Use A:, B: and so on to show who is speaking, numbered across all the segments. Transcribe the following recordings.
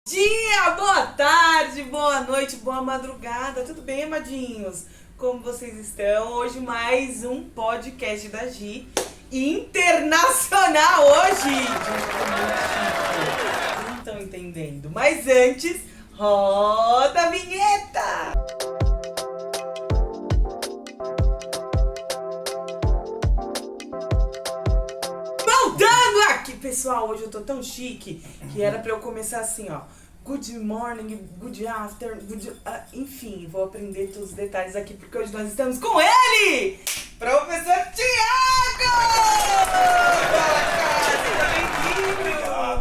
A: Dia, boa tarde, boa noite, boa madrugada, tudo bem, amadinhos? Como vocês estão? Hoje mais um podcast da Gi, internacional hoje! Não estão entendendo, mas antes, roda a vinheta! Voltando aqui, pessoal, hoje eu tô tão chique que era pra eu começar assim, ó. Good morning, good afternoon, enfim, vou aprender todos os detalhes aqui porque hoje nós estamos com ele, professor Tiago!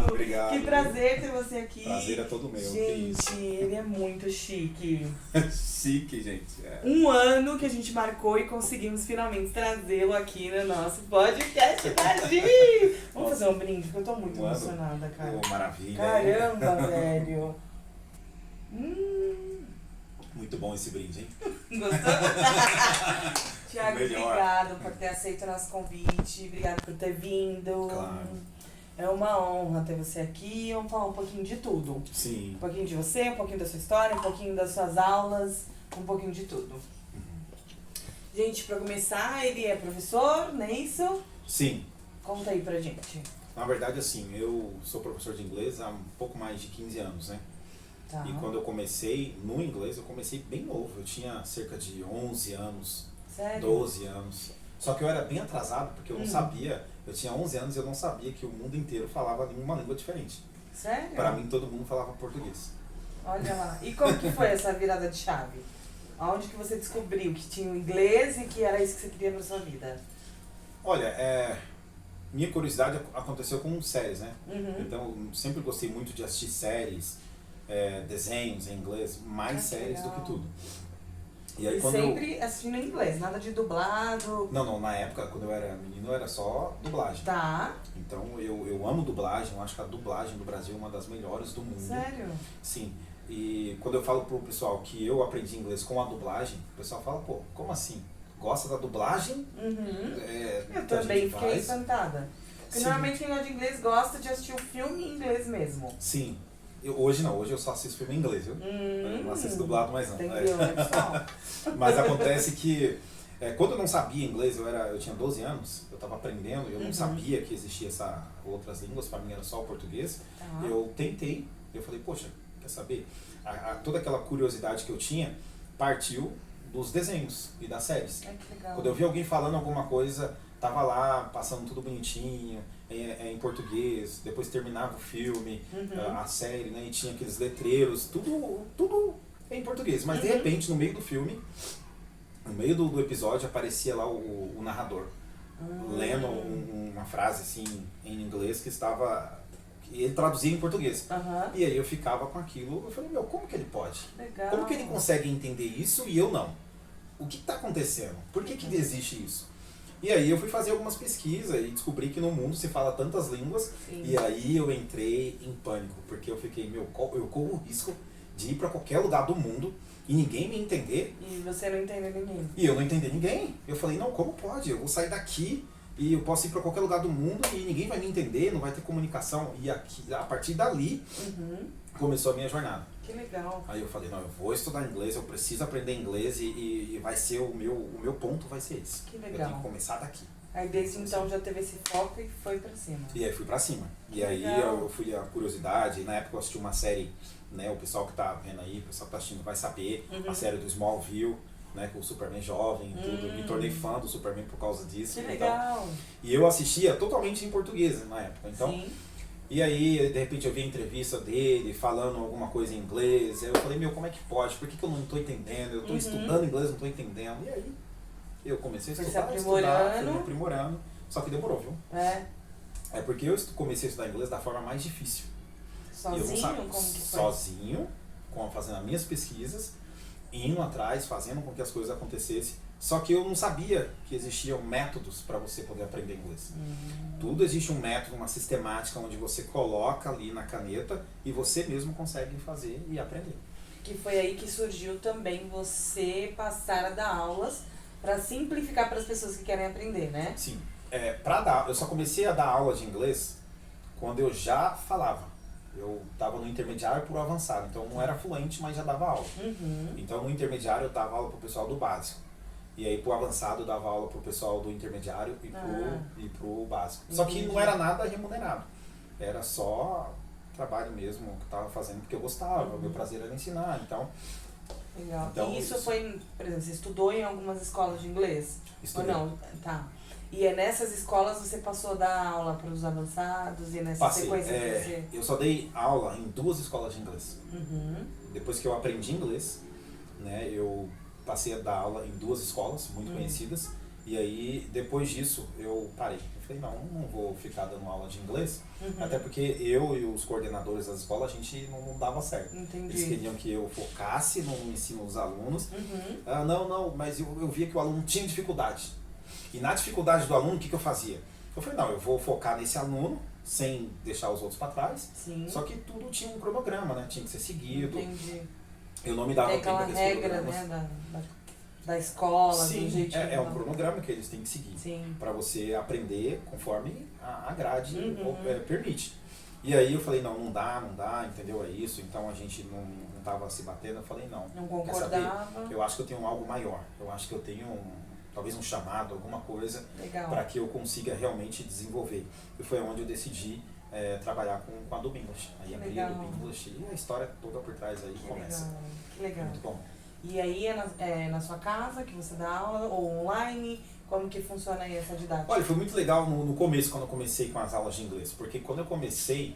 B: Obrigado.
A: Que prazer ter você aqui.
B: Prazer é todo meu.
A: Gente, ele é muito chique.
B: Chique, gente. É.
A: Um ano que a gente marcou e conseguimos finalmente trazê-lo aqui no nosso podcast da Gi. Vamos fazer um brinde, porque eu tô muito emocionada, cara.
B: Oh, maravilha.
A: Caramba, velho.
B: Muito bom esse brinde, hein?
A: Gostou? Tiago,
B: Melhor.
A: obrigado por ter aceito o nosso convite. Obrigado por ter vindo.
B: Claro.
A: É uma honra ter você aqui. Vamos falar um pouquinho de tudo.
B: Sim.
A: Um pouquinho de você, um pouquinho da sua história, um pouquinho das suas aulas, um pouquinho de tudo. Gente, pra começar, ele é professor, não é isso?
B: Sim.
A: Conta aí pra gente.
B: Na verdade, assim, eu sou professor de inglês há um pouco mais de 15 anos, né?
A: Tá.
B: E quando eu comecei no inglês, eu comecei bem novo. Eu tinha cerca de 11 anos,
A: Sério?
B: 12 anos. Só que eu era bem atrasado, porque eu não sabia, eu tinha 11 anos e eu não sabia que o mundo inteiro falava uma língua diferente.
A: Sério?
B: Para mim, todo mundo falava português.
A: Olha lá. E como que foi essa virada de chave? Aonde que você descobriu que tinha o inglês e que era isso que você queria pra sua vida?
B: Olha, minha curiosidade aconteceu com séries, né?
A: Uhum.
B: Então, eu sempre gostei muito de assistir séries, desenhos em inglês, mais séries do
A: legal.
B: que tudo. E aí,
A: E sempre assistindo em inglês, nada de dublado.
B: Não, na época, quando eu era menino, era só dublagem.
A: Tá.
B: Então, eu amo dublagem, eu acho que a dublagem do Brasil é uma das melhores do mundo.
A: Sério?
B: Sim. E quando eu falo pro pessoal que eu aprendi inglês com a dublagem, o pessoal fala, pô, como assim? Gosta da dublagem?
A: Uhum.
B: Que
A: Eu
B: a
A: também
B: gente
A: fiquei
B: faz?
A: encantada. Porque
B: Sim.
A: normalmente quem gosta de inglês gosta de assistir o filme em inglês mesmo.
B: Sim. Hoje não, hoje eu só assisto filme em inglês, viu? Eu não assisto dublado mais não.
A: Entendeu, né, pessoal?
B: Mas acontece que quando eu não sabia inglês, eu tinha 12 anos, eu estava aprendendo, eu não sabia que existia outras línguas, para mim era só o português.
A: Tá.
B: Eu tentei, eu falei, poxa, quer saber? Toda aquela curiosidade que eu tinha partiu dos desenhos e das séries.
A: Ai, que legal.
B: Quando eu vi alguém falando alguma coisa, tava lá, passando tudo bonitinho, em português, depois terminava o filme, a série, né, e tinha aqueles letreiros, tudo em português. Mas de repente, no meio do filme, no meio do episódio, aparecia lá o narrador, lendo uma frase assim, em inglês, que ele traduzia em português. E aí eu ficava com aquilo, eu falei, como que ele pode?
A: Legal.
B: Como que ele consegue entender isso e eu não? O que está acontecendo? Por que existe isso? E aí eu fui fazer algumas pesquisas e descobri que no mundo se fala tantas línguas.
A: Sim.
B: E aí eu entrei em pânico, porque eu fiquei, eu corro o risco de ir para qualquer lugar do mundo e ninguém me entender.
A: E você não entendeu ninguém.
B: E eu não entender ninguém. Eu falei, não, como pode? Eu vou sair daqui e eu posso ir para qualquer lugar do mundo e ninguém vai me entender, não vai ter comunicação. E aqui, a partir dali começou a minha jornada.
A: Que legal.
B: Aí eu falei, não, eu vou estudar inglês, eu preciso aprender inglês e vai ser o meu ponto vai ser esse.
A: Que legal.
B: Eu tenho que começar daqui.
A: Aí desde então já teve esse foco e foi pra cima.
B: E aí fui pra cima. E aí
A: Legal.
B: eu fui a curiosidade, na época eu assisti uma série, né, o pessoal que tá vendo aí, o pessoal que tá assistindo vai saber, a série do Smallville, né, com o Superman jovem e tudo. Eu me tornei fã do Superman por causa disso.
A: Que
B: Então,
A: legal.
B: e eu assistia totalmente em português na época. Então,
A: Sim.
B: e aí, de repente, eu vi a entrevista dele falando alguma coisa em inglês. Aí eu falei, como é que pode? Por que eu não estou entendendo? Eu estou estudando inglês, não estou entendendo. E aí, eu comecei a
A: Foi se
B: estudar, fui me aprimorando. Só que demorou, viu? É porque eu comecei a estudar inglês da forma mais difícil.
A: Sozinho? Como que foi?
B: Sozinho, fazendo as minhas pesquisas, indo atrás, fazendo com que as coisas acontecessem. Só que eu não sabia que existiam métodos para você poder aprender inglês. Tudo existe um método, uma sistemática, onde você coloca ali na caneta e você mesmo consegue fazer e aprender.
A: Que foi aí que surgiu também você passar a dar aulas para simplificar para as pessoas que querem aprender, né?
B: Sim. Eu só comecei a dar aula de inglês quando eu já falava. Eu estava no intermediário pro avançado, então não era fluente, mas já dava aula. Então no intermediário eu dava aula pro pessoal do básico. E aí pro avançado eu dava aula pro pessoal do intermediário e pro básico. Só que não era nada remunerado. Era só trabalho mesmo que eu estava fazendo porque eu gostava, meu prazer era ensinar, então...
A: Legal.
B: Então,
A: e isso foi, por exemplo, você estudou em algumas escolas de inglês?
B: Estudei.
A: Ou não? Tá. E é nessas escolas você passou a dar aula para os avançados e nessa
B: Passei.
A: sequência que você...
B: Eu só dei aula em 2 escolas de inglês.
A: Uhum.
B: Depois que eu aprendi inglês, né, eu passei a dar aula em 2 escolas muito conhecidas. E aí, depois disso, eu parei. Eu falei, não vou ficar dando aula de inglês. Até porque eu e os coordenadores das escolas, a gente não dava certo.
A: Entendi.
B: Eles queriam que eu focasse no ensino dos alunos. Mas eu via que o aluno tinha dificuldade. E na dificuldade do aluno, o que eu fazia? Eu falei, eu vou focar nesse aluno, sem deixar os outros para trás.
A: Sim.
B: Só que tudo tinha um cronograma, né? Tinha que ser seguido.
A: Entendi.
B: Eu não me dava
A: Tem
B: tempo
A: aquela
B: desses
A: regra,
B: programas.
A: né, da escola,
B: Sim,
A: do jeitinho.
B: é um cronograma que eles têm que seguir.
A: Sim.
B: Para você aprender conforme a grade permite. E aí eu falei, não dá, entendeu? É isso. Então a gente não tava se batendo. Eu falei, não
A: Concordava.
B: quer saber? Eu acho que eu tenho algo maior. Eu acho que eu tenho talvez um chamado, alguma coisa para que eu consiga realmente desenvolver. E foi onde eu decidi trabalhar com a Dub English. Aí abri a Dub English e a história toda por trás aí começa.
A: Que legal.
B: Muito bom.
A: E aí é na sua casa que você dá aula ou online? Como que funciona aí essa didática?
B: Olha, foi muito legal no começo, quando eu comecei com as aulas de inglês, porque quando eu comecei,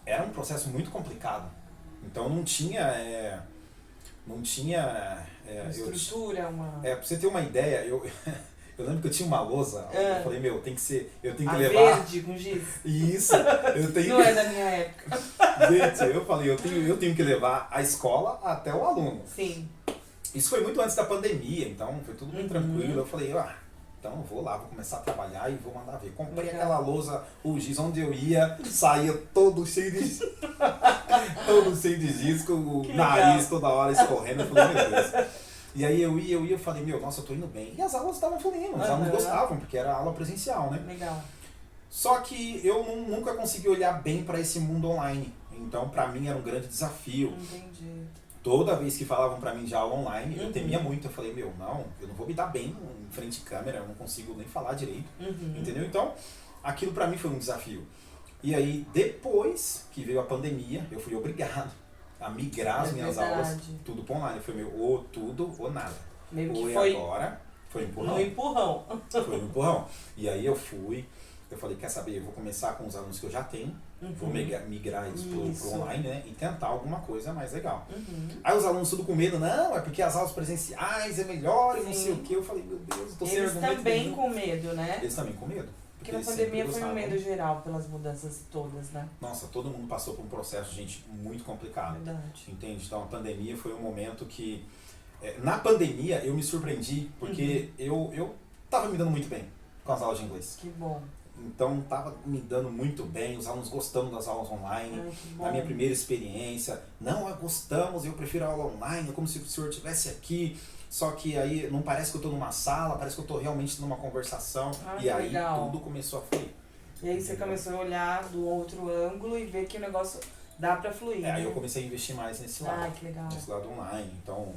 B: era um processo muito complicado. Então não tinha
A: estrutura,
B: pra você ter uma ideia, eu lembro que eu tinha uma lousa, eu falei, eu tenho que levar...
A: verde com giz?
B: Isso, eu tenho...
A: Não é da minha época.
B: Gente, eu falei, eu tenho que levar a escola até o aluno.
A: Sim.
B: Isso foi muito antes da pandemia, então foi tudo muito tranquilo. Eu falei, então eu vou lá, vou começar a trabalhar e vou mandar ver. Comprei aquela lousa, o giz, onde eu ia, saía todo cheio de giz. Todo cheio de giz, com o nariz toda hora escorrendo. Eu falei, meu Deus. E aí eu ia, falei, nossa, eu tô indo bem. E as aulas estavam fluindo, os alunos gostavam, porque era aula presencial, né?
A: Legal.
B: Só que eu nunca consegui olhar bem para esse mundo online. Então, para mim, era um grande desafio.
A: Entendi.
B: Toda vez que falavam para mim de aula online, eu temia muito. Eu falei, eu não vou me dar bem em frente de câmera, eu não consigo nem falar direito. Entendeu? Então, aquilo para mim foi um desafio. E aí, depois que veio a pandemia, eu fui obrigado a migrar as minhas aulas tudo para online. Foi ou tudo ou nada.
A: Meio que
B: ou
A: foi
B: agora, foi empurrão.
A: No empurrão.
B: Foi um empurrão. E aí eu falei, quer saber, eu vou começar com os alunos que eu já tenho, vou migrar eles pro online, né? E tentar alguma coisa mais legal. Aí os alunos tudo com medo, não, é porque as aulas presenciais é melhor e não sei o que. Eu falei, meu Deus, eu tô sem argumento.
A: Eles também com medo, né?
B: Eles também com medo.
A: Porque na pandemia foi um medo geral pelas mudanças todas, né?
B: Nossa, todo mundo passou por um processo, gente, muito complicado.
A: Verdade.
B: Entende? Então a pandemia foi um momento que... na pandemia eu me surpreendi, porque eu tava me dando muito bem com as aulas de inglês.
A: Que bom.
B: Então tava me dando muito bem, os alunos gostando das aulas online. Na minha primeira experiência, gostamos, eu prefiro a aula online, é como se o senhor estivesse aqui, só que aí não parece que eu estou numa sala, parece que eu estou realmente numa conversação. E aí
A: legal.
B: tudo começou a fluir.
A: E aí você começou a olhar do outro ângulo e ver que o negócio dá pra fluir.
B: Aí eu comecei a investir mais nesse lado.
A: Que legal.
B: Nesse lado online. Então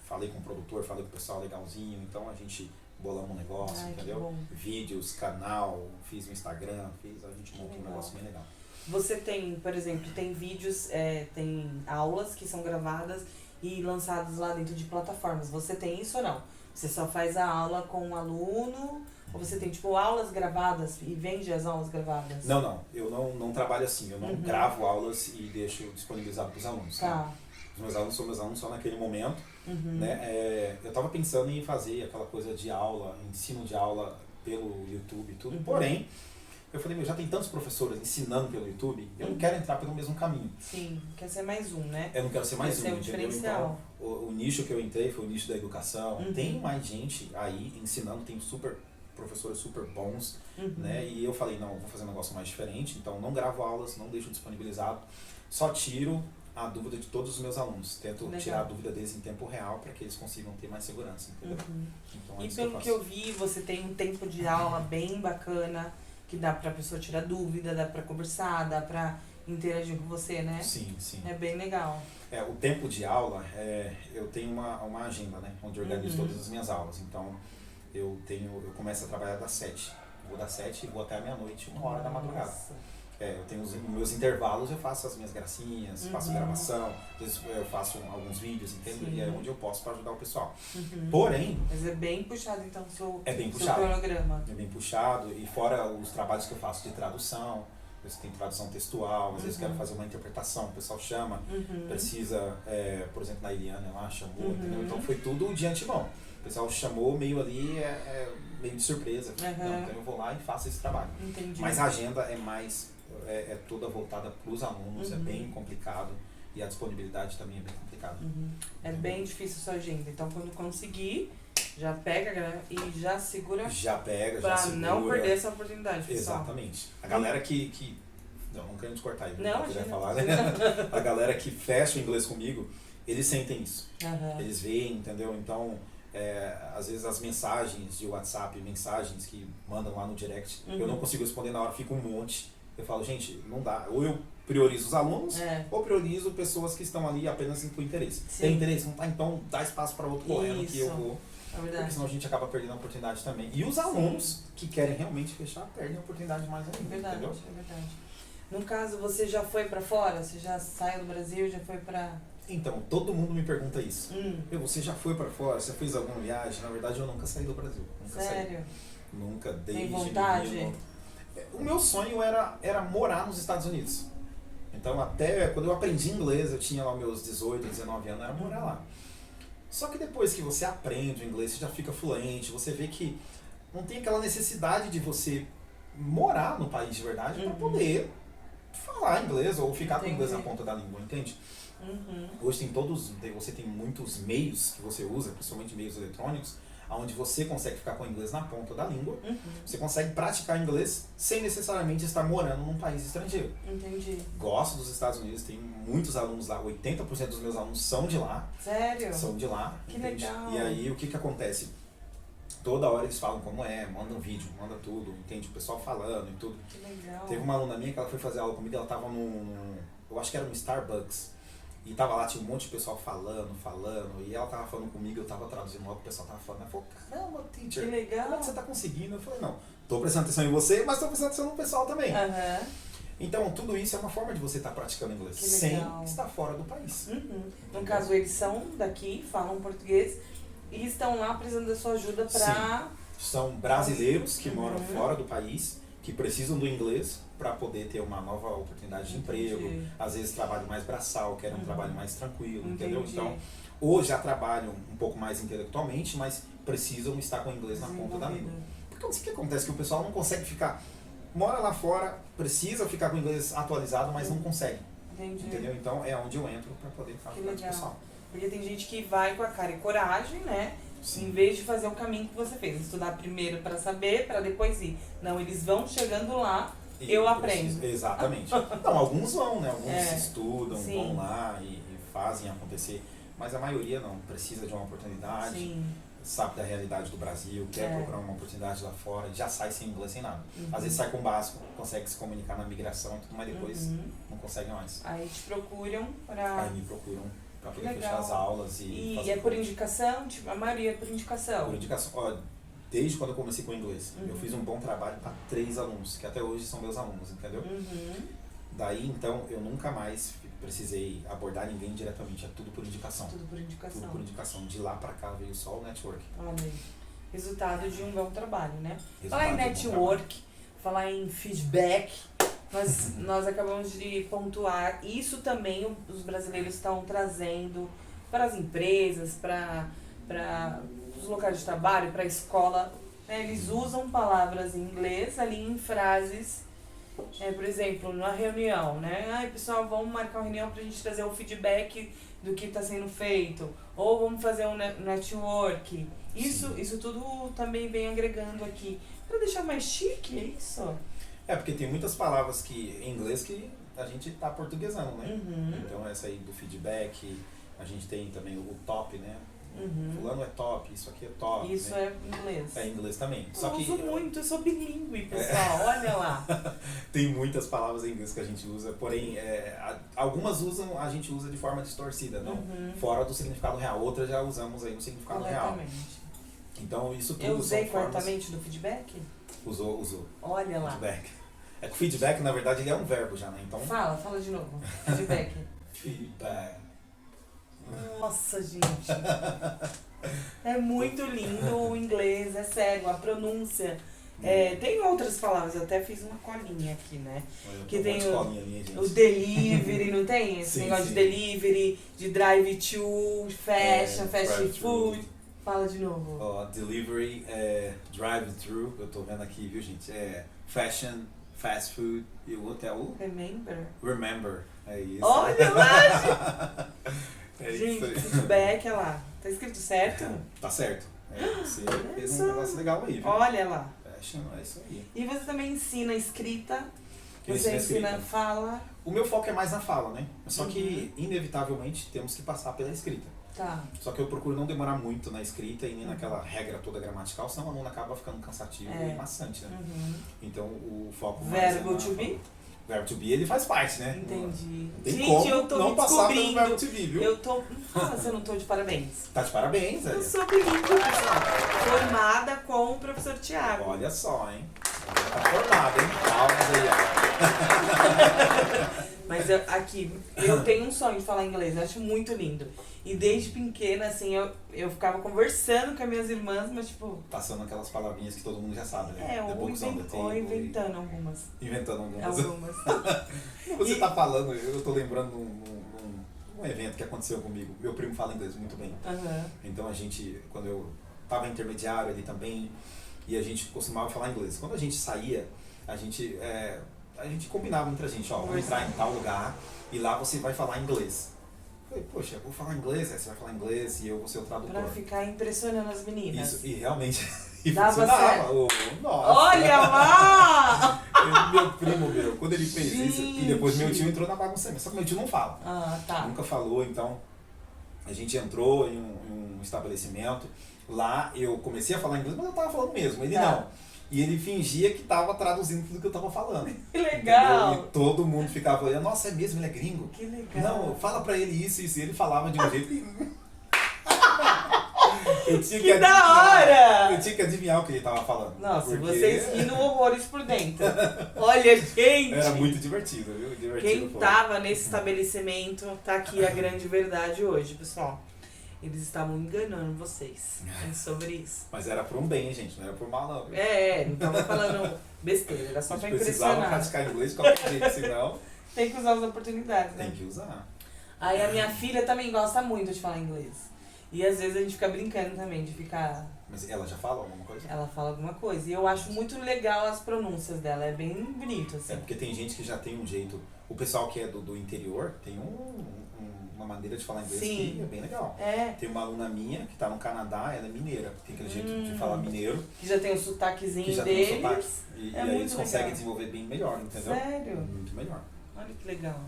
B: falei com o produtor, falei com o pessoal legalzinho, então a gente bolamos um negócio, entendeu? Vídeos, canal, fiz o Instagram, a gente montou um negócio bem legal.
A: Você tem, por exemplo, tem vídeos, tem aulas que são gravadas e lançadas lá dentro de plataformas. Você tem isso ou não? Você só faz a aula com um aluno ou você tem tipo aulas gravadas e vende as aulas gravadas?
B: Não, eu não trabalho assim, eu não gravo aulas e deixo disponibilizado para os alunos.
A: Tá.
B: Né? Os meus alunos são meus alunos só naquele momento. Né? Eu estava pensando em fazer aquela coisa de aula, ensino de aula pelo YouTube e tudo, porém, eu falei, já tem tantos professores ensinando pelo YouTube, eu não quero entrar pelo mesmo caminho.
A: Sim, quer ser mais um, né?
B: Eu não quero ser mais um, entendeu?
A: Então,
B: o nicho que eu entrei foi o nicho da educação. Tem mais gente aí ensinando, tem professores super bons, né? E eu falei, não, eu vou fazer um negócio mais diferente, então não gravo aulas, não deixo disponibilizado, só tiro a dúvida de todos os meus alunos. Tento tirar a dúvida deles em tempo real para que eles consigam ter mais segurança, entendeu? Então,
A: e pelo que eu vi, você tem um tempo de aula bem bacana, que dá pra pessoa tirar dúvida, dá pra conversar, dá pra interagir com você, né?
B: Sim, sim.
A: É bem legal.
B: O tempo de aula, eu tenho uma agenda, né? Onde eu organizo todas as minhas aulas. Então, eu começo a trabalhar das 7. Vou das 7 e vou até a meia-noite, 1h da madrugada. Eu tenho os meus intervalos, eu faço as minhas gracinhas, faço gravação, às vezes eu faço alguns vídeos, entende? E é onde eu posso para ajudar o pessoal. Porém...
A: Mas é bem puxado, então, o
B: bem
A: seu
B: puxado.
A: cronograma.
B: É bem puxado, e fora os trabalhos que eu faço de tradução, às vezes tem tradução textual, às vezes quero fazer uma interpretação, o pessoal chama, precisa, por exemplo, na Iliana lá, chamou, entendeu? Então foi tudo de antemão. O pessoal chamou meio ali, meio de surpresa. Então eu vou lá e faço esse trabalho.
A: Entendi.
B: Mas a agenda é mais... É toda voltada para os alunos, é bem complicado e a disponibilidade também é bem complicada.
A: É bem difícil a sua agenda, então quando conseguir, já pega e já segura.
B: Já pega,
A: pra
B: já segura.
A: não perder essa oportunidade, pessoal.
B: Exatamente. A galera que não querendo te cortar aí,
A: não
B: quiser
A: imagina.
B: falar, né? A galera que fecha o inglês comigo, eles sentem isso. Eles veem, entendeu? Então, às vezes as mensagens de WhatsApp, mensagens que mandam lá no direct, eu não consigo responder na hora, fica um monte. Eu falo, gente, não dá. Ou eu priorizo os alunos, ou priorizo pessoas que estão ali apenas com interesse.
A: Sim.
B: Tem interesse? Não tá? Então dá espaço para outro correndo que eu vou.
A: É verdade.
B: Porque senão a gente acaba perdendo a oportunidade também. E os alunos que querem realmente fechar, perdem a oportunidade mais ainda.
A: É verdade,
B: entendeu?
A: é verdade. No caso, você já foi pra fora? Você já saiu do Brasil, já foi pra...
B: Então, todo mundo me pergunta isso. Você já foi pra fora? Você fez alguma viagem? Na verdade, eu nunca saí do Brasil. Nunca
A: Sério?
B: saí. Nunca, desde
A: Tem vontade?
B: menino. O meu sonho era morar nos Estados Unidos. Então, até quando eu aprendi inglês, eu tinha lá meus 18, 19 anos, era morar lá. Só que depois que você aprende o inglês, você já fica fluente, você vê que não tem aquela necessidade de você morar no país de verdade para poder falar inglês ou ficar com o inglês na ponta da língua, entende? Hoje você tem muitos meios que você usa, principalmente meios eletrônicos, onde você consegue ficar com o inglês na ponta da língua, você consegue praticar inglês sem necessariamente estar morando num país estrangeiro.
A: Entendi.
B: Gosto dos Estados Unidos, tem muitos alunos lá, 80% dos meus alunos são de lá.
A: Sério?
B: São de lá.
A: Que
B: entende?
A: legal.
B: E aí o que acontece? Toda hora eles falam como mandam vídeo, manda tudo, entende? O pessoal falando e tudo.
A: Que legal.
B: Teve uma aluna minha que ela foi fazer aula comigo, ela tava eu acho que era no Starbucks. E tava lá, tinha um monte de pessoal falando, e ela tava falando comigo, eu tava traduzindo o que o pessoal tava falando. Ela falou, caramba, teacher,
A: que legal.
B: como é que você tá conseguindo? Eu falei, não, tô prestando atenção em você, mas tô prestando atenção no pessoal também. Então, tudo isso é uma forma de você estar praticando inglês, sem estar fora do país.
A: No caso, eles são daqui, falam português, e estão lá precisando da sua ajuda para...
B: São brasileiros que moram fora do país, que precisam do inglês para poder ter uma nova oportunidade de emprego, às vezes trabalho mais braçal, querem um trabalho mais tranquilo, entendeu? Então, ou já trabalham um pouco mais intelectualmente, mas precisam estar com o inglês na ponta da língua. Porque o que acontece? Que o pessoal não consegue ficar, mora lá fora, precisa ficar com o inglês atualizado, mas não consegue. Entendeu? Então, é onde eu entro para poder falar com o pessoal.
A: Porque tem gente que vai com a cara e coragem, né? Em vez de fazer o caminho que você fez, estudar primeiro para saber, para depois ir. Não, eles vão chegando lá, eu aprendo.
B: Exatamente. Não, alguns vão, né? Alguns estudam, vão lá e fazem acontecer. Mas a maioria não, precisa de uma oportunidade, sabe da realidade do Brasil, quer procurar uma oportunidade lá fora, já sai sem inglês, sem nada. Às vezes sai com o básico, consegue se comunicar na migração e tudo, mas depois não consegue mais.
A: Aí te procuram para...
B: Aí me procuram para poder fechar as aulas e fazer
A: é por indicação? Tipo, a maioria é por indicação?
B: Por indicação. Ó, desde quando eu comecei com o inglês, eu fiz um bom trabalho para 3 alunos, que até hoje são meus alunos, entendeu? Daí, então, eu nunca mais precisei abordar ninguém diretamente, é tudo por indicação.
A: Tudo por indicação.
B: Tudo por indicação. De lá para cá veio só o network.
A: Olha aí. Resultado de um bom trabalho, né?
B: Resultado
A: falar em network, falar em feedback, nós acabamos de pontuar. Isso também os brasileiros estão trazendo para as empresas, para os locais de trabalho, para a escola. Eles usam palavras em inglês ali em frases, por exemplo, numa reunião, né? Ai, pessoal, vamos marcar uma reunião para a gente trazer o feedback do que está sendo feito. Ou vamos fazer um network. Isso tudo também vem agregando aqui. Para deixar mais chique, é isso?
B: Porque tem muitas palavras em inglês que a gente tá portuguesando, né? Então essa aí do feedback, a gente tem também o top, né? Fulano é top, isso aqui é top.
A: Isso
B: né?
A: é inglês.
B: É inglês também. Só
A: Eu
B: que
A: uso muito, eu sou bilíngue, pessoal. Olha lá.
B: tem muitas palavras em inglês que a gente usa, porém, algumas a gente usa de forma distorcida, não fora do significado real. Outras já usamos aí no significado real. Então isso tudo
A: Eu usei
B: são formas...
A: corretamente do feedback?
B: Usou.
A: Olha lá.
B: Feedback. É que o feedback, na verdade, ele é um verbo já, né? Então...
A: Fala de novo. Feedback.
B: Feedback.
A: Nossa, gente. É muito lindo o inglês, é sério, a pronúncia. Tem outras palavras, eu até fiz uma colinha aqui, né? Que tem o delivery, não tem? Esse negócio de delivery, de drive-to, fashion, fast food. Fala de novo.
B: Delivery, drive-thru, eu tô vendo aqui, viu, gente? Fashion, fast food e o outro é o... Remember. É isso.
A: Olha lá!
B: Gente,
A: feedback, olha lá. Tá escrito certo?
B: Tá certo. Você fez um negócio legal aí, viu?
A: Olha lá.
B: Fashion, é isso aí.
A: E você também ensina escrita?
B: Você
A: ensina fala?
B: O meu foco é mais na fala, né? Só que, inevitavelmente, temos que passar pela escrita.
A: Tá.
B: Só que eu procuro não demorar muito na escrita e nem naquela regra toda gramatical, senão o aluno acaba ficando cansativo e maçante, né? Então o foco mais
A: Verbo to be?
B: Verbo to be, ele faz parte, né?
A: Entendi.
B: Tem
A: gente,
B: como
A: eu tô
B: não
A: me
B: passar pelo
A: descobrindo.
B: verbo to be, viu?
A: Eu tô... Não fala se eu não tô de parabéns.
B: Tá de parabéns,
A: Eu sou bilíngue, pessoal. Formada com o professor Thiago.
B: Olha só, hein? Tá formada, hein? Palmas aí, ó.
A: Mas eu tenho um sonho de falar inglês, eu acho muito lindo. E desde pequena, assim, eu ficava conversando com as minhas irmãs, mas tipo...
B: Passando aquelas palavrinhas que todo mundo já sabe, né?
A: Ou inventando algumas.
B: Inventando algumas.
A: Algumas.
B: Você tá falando, eu tô lembrando um evento que aconteceu comigo. Meu primo fala inglês muito bem. Então a gente, quando eu tava intermediário ali também, e a gente costumava falar inglês. Quando a gente saía, a gente combinava entre a gente, ó, vamos entrar em tal lugar e lá você vai falar inglês. Eu falei, poxa, eu vou falar inglês, você vai falar inglês e eu vou ser o tradutor.
A: Pra ficar impressionando as meninas.
B: Isso, e realmente
A: funcionava.
B: Nossa.
A: Olha lá!
B: Meu primo, quando ele fez isso, e depois meu tio entrou na bagunça, só que meu tio não fala.
A: Tá.
B: Nunca falou, então a gente entrou em um estabelecimento, lá eu comecei a falar inglês, mas eu tava falando mesmo, ele não. E ele fingia que tava traduzindo tudo que eu tava falando.
A: Que legal!
B: Entendeu? E todo mundo ficava olhando, nossa, é mesmo, ele é gringo?
A: Que legal!
B: Não, fala pra ele isso, e ele falava de um jeito que...
A: Que da hora!
B: Eu tinha que adivinhar o que ele tava falando.
A: Nossa,
B: porque...
A: vocês rindo horrores por dentro. Olha, gente!
B: Era muito divertido, viu? Divertido.
A: Quem tava nesse estabelecimento tá aqui a grande verdade hoje, pessoal. Eles estavam enganando vocês. É sobre isso.
B: Mas era por um bem, gente, não era por mal, não.
A: Não tava falando besteira, era só pra impressionar.
B: Precisava praticar inglês de qualquer jeito, senão...
A: Tem que usar as oportunidades, né?
B: Tem que usar.
A: Aí a minha filha também gosta muito de falar inglês. E às vezes a gente fica brincando também, de ficar...
B: Mas ela já fala alguma coisa?
A: Ela fala alguma coisa. E eu acho muito legal as pronúncias dela, é bem bonito, assim.
B: É porque tem gente que já tem um jeito... O pessoal que é do interior tem uma maneira de falar inglês que é bem legal. Tem uma aluna minha que tá no Canadá, ela é mineira. Tem aquele jeito de falar mineiro.
A: Que já tem o sotaquezinho deles.
B: Tem o sotaque. E aí eles conseguem desenvolver bem melhor, entendeu?
A: Sério?
B: Muito melhor.
A: Olha que legal.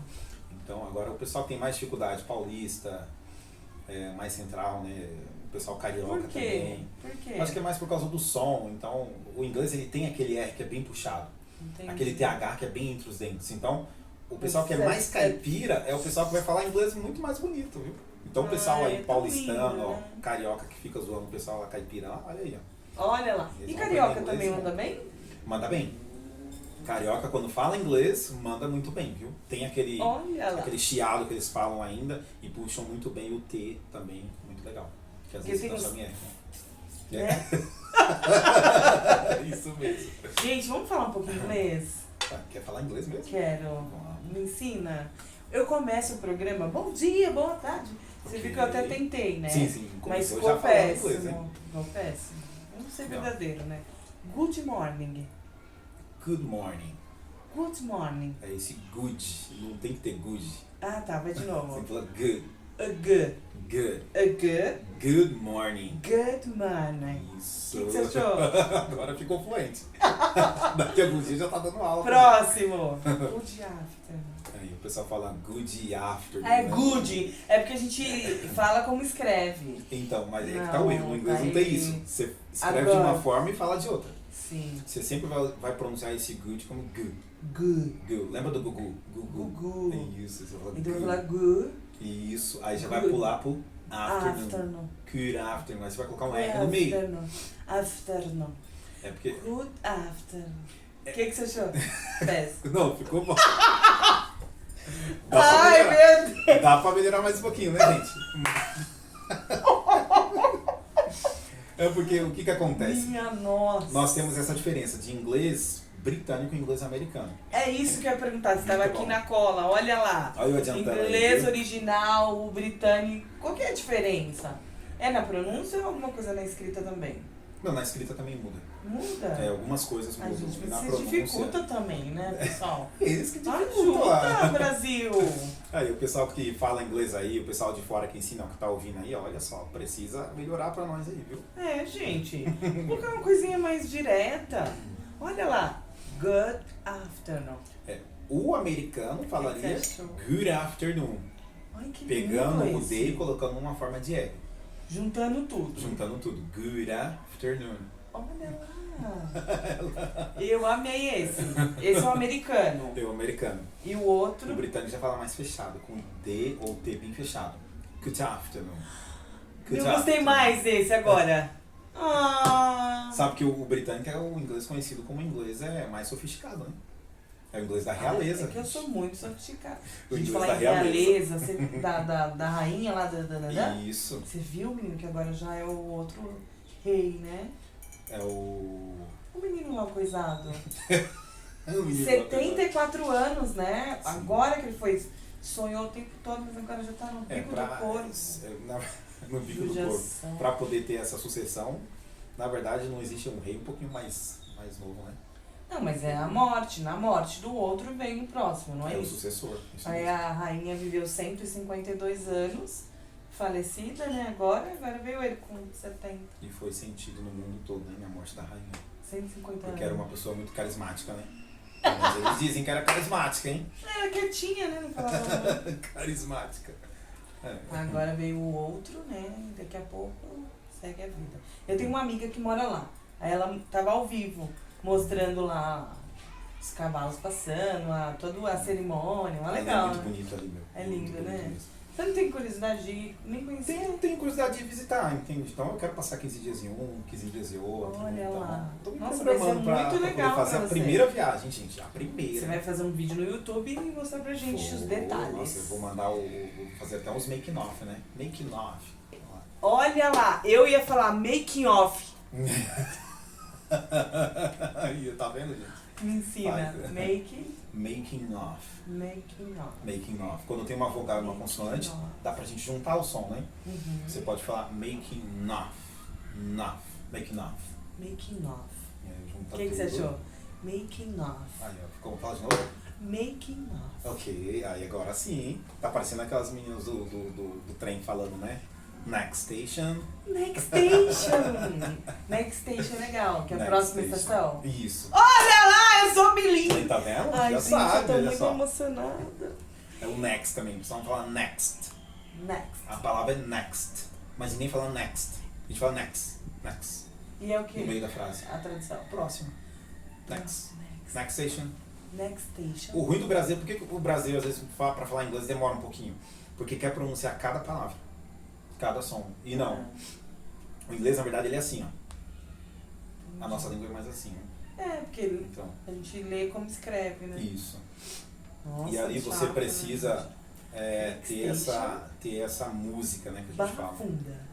B: Então agora o pessoal tem mais dificuldade, paulista, mais central, né? O pessoal carioca também.
A: Por quê?
B: Acho que é mais por causa do som. Então o inglês ele tem aquele R que é bem puxado.
A: Entendi.
B: Aquele TH que é bem entre os dentes. Então o pessoal que é mais caipira é o pessoal que vai falar inglês muito mais bonito, viu? Então o pessoal aí paulistano,
A: lindo, né?
B: Carioca que fica zoando o pessoal lá caipira lá, olha aí, ó.
A: Olha lá. E carioca também manda bem?
B: Manda bem. Carioca, quando fala inglês, manda muito bem, viu? Tem aquele chiado que eles falam ainda e puxam muito bem o T também, muito legal. Que às vezes transforma em R, né? Isso mesmo.
A: Gente, vamos falar um pouquinho inglês?
B: Quer falar inglês mesmo?
A: Quero. Me ensina. Eu começo o programa, bom dia, boa tarde. Você viu que eu até tentei, né?
B: Sim.
A: Mas
B: já
A: confesso,
B: inglês, hein?
A: confesso. Vamos ser verdadeiro, né? Good morning.
B: Good morning.
A: Good morning.
B: É esse good, não tem que ter good.
A: Ah, tá, vai de novo.
B: Você fala good.
A: A good.
B: Good.
A: A good.
B: Good morning.
A: Good morning.
B: Isso.
A: O que você achou?
B: Agora ficou fluente. Daqui a alguns dias já tá dando aula.
A: Próximo. Good afternoon.
B: Aí o pessoal fala good afternoon.
A: É
B: né?
A: good. É porque a gente fala como escreve.
B: Então, mas aí que
A: Não,
B: tá o erro. No inglês não tem
A: aí-
B: isso. Você escreve
A: Agora.
B: de uma forma e fala de outra.
A: Sim.
B: Você sempre vai pronunciar esse good como gu.
A: Good.
B: Gu. Lembra do gugu?
A: Gugu.
B: É isso, você fala
A: Então eu
B: gu.
A: vou falar good.
B: Isso, aí já vai
A: Good.
B: pular pro afternoon.
A: Afternoon.
B: Good afternoon. Aí você vai colocar um R no meio.
A: Afternoon. Afternoon.
B: É porque.
A: Good afternoon. O que você achou? Péssimo.
B: Não, ficou bom.
A: Ai, meu Deus.
B: Dá pra melhorar mais um pouquinho, né, gente? É porque o que acontece?
A: Minha nossa.
B: Nós temos essa diferença de inglês britânico e inglês americano.
A: É isso que eu ia perguntar. Você estava
B: Muito
A: aqui
B: bom.
A: na cola. Olha lá.
B: Olha eu adiantando aí,
A: Inglês
B: viu?
A: original, o britânico. Qual que é a diferença? É na pronúncia ou alguma coisa na escrita também?
B: Não, na escrita também muda.
A: Muda?
B: É, algumas coisas
A: A
B: mudam.
A: gente
B: E na
A: se
B: pronúncia.
A: dificulta também, né, pessoal?
B: Eles que dificultam
A: Ajuda,
B: lá.
A: Brasil!
B: Aí o pessoal que fala inglês aí, o pessoal de fora que ensina, que tá ouvindo aí, olha só, precisa melhorar pra nós aí, viu?
A: É, gente, colocar uma coisinha mais direta. Olha lá, good afternoon.
B: O americano falaria
A: que você achou?
B: good afternoon,
A: Ai, que
B: pegando
A: lindo
B: o D e
A: esse.
B: colocando uma forma de R,
A: Juntando tudo.
B: juntando tudo. Good afternoon.
A: Olha lá. Eu amei esse. Esse é o americano.
B: É o americano.
A: E o
B: O
A: outro...
B: britânico já fala mais fechado, com D ou T bem fechado. Good afternoon. Good
A: Eu gostei
B: afternoon.
A: mais desse agora. Ah.
B: Sabe que o britânico é o inglês conhecido como inglês mais sofisticado, né? É o inglês da realeza.
A: É que eu
B: gente.
A: sou muito sofisticada.
B: O
A: A gente
B: inglês
A: fala
B: da
A: em
B: realeza.
A: realeza, você, da rainha lá, da.
B: Isso.
A: Você viu, menino, que agora já é o outro rei, né?
B: É o.
A: O menino lá, o coisado.
B: É o menino
A: 74 anos, né?
B: Sim.
A: Agora que ele foi. Sonhou o tempo todo, mas agora já tá no
B: É
A: pico
B: pra.
A: do couro.
B: No bico do corpo.
A: Judiação.
B: Pra poder ter essa sucessão, na verdade não existe um rei um pouquinho mais novo, né?
A: Não, mas é a morte. Na morte do outro vem o próximo, não é,
B: É o
A: isso?
B: sucessor. Isso
A: Aí
B: mesmo.
A: a rainha viveu 152 anos, falecida, né? Agora veio ele com 70,
B: E foi sentido no mundo todo, né? A morte da rainha.
A: 150
B: Porque era
A: anos.
B: uma pessoa muito carismática, né? Mas eles dizem que era carismática, hein?
A: Era quietinha, né? Não falava muito.
B: Carismática. É.
A: Agora veio o outro, né? E daqui a pouco segue a vida. Eu tenho uma amiga que mora lá. Aí ela tava ao vivo, mostrando lá os cavalos passando, toda a cerimônia. Uma legal,
B: É muito
A: né?
B: bonito ali, meu.
A: É
B: Muito
A: lindo,
B: bonito
A: né?
B: mesmo.
A: Você não tem curiosidade de ir? Nem conhecer?
B: Tenho curiosidade de visitar, entende? Então eu quero passar 15 dias em um, 15 dias em outro.
A: Olha
B: então,
A: lá.
B: Tô me
A: Nossa, vai ser
B: programando pra
A: muito legal
B: poder fazer
A: pra
B: a
A: você.
B: primeira viagem, gente. A primeira.
A: Você vai fazer um vídeo no YouTube e mostrar pra gente os detalhes.
B: Nossa, eu vou mandar vou fazer até uns making off, né? Making off.
A: Olha lá, eu ia falar making off.
B: Aí, tá vendo, gente?
A: Me ensina.
B: Faz.
A: Making
B: Making off.
A: off.
B: Making off. Quando tem uma vogal e uma
A: Making
B: consoante,
A: off.
B: dá pra gente juntar o som, né?
A: Uhum.
B: Você pode falar making off. Off. Making off.
A: Making off.
B: Junta
A: O que você
B: tudo.
A: achou? Making off.
B: Aí, ó, ficou fala de novo?
A: Making off.
B: Ok, aí agora sim, hein? Tá parecendo aquelas meninas do trem falando, né? Next station.
A: Next station. Next station é legal, que é a
B: Next
A: próxima
B: station.
A: estação.
B: Isso.
A: Olha lá, eu sou
B: Aí,
A: bilíngue.
B: tá vendo?
A: Ai,
B: Já
A: gente,
B: sabe,
A: eu tô
B: olha
A: muito
B: só.
A: emocionada.
B: É o next também, precisamos falar next.
A: Next.
B: A palavra é next, mas ninguém fala next. A gente fala next. Next.
A: E é o
B: No
A: que?
B: meio da frase.
A: A tradução.
B: Próximo. Next.
A: Next.
B: Next station.
A: Next station.
B: O ruim do Brasil, por que o Brasil, às vezes, pra falar inglês demora um pouquinho? Porque quer pronunciar cada palavra, cada som. E não. O inglês, na verdade, ele é assim, ó. A nossa língua é mais assim, ó.
A: É, porque
B: Então,
A: a gente lê como escreve, né?
B: isso.
A: Nossa,
B: E aí você
A: chato,
B: precisa
A: né?
B: ter essa música, né, que a gente
A: Barra
B: fala.
A: funda.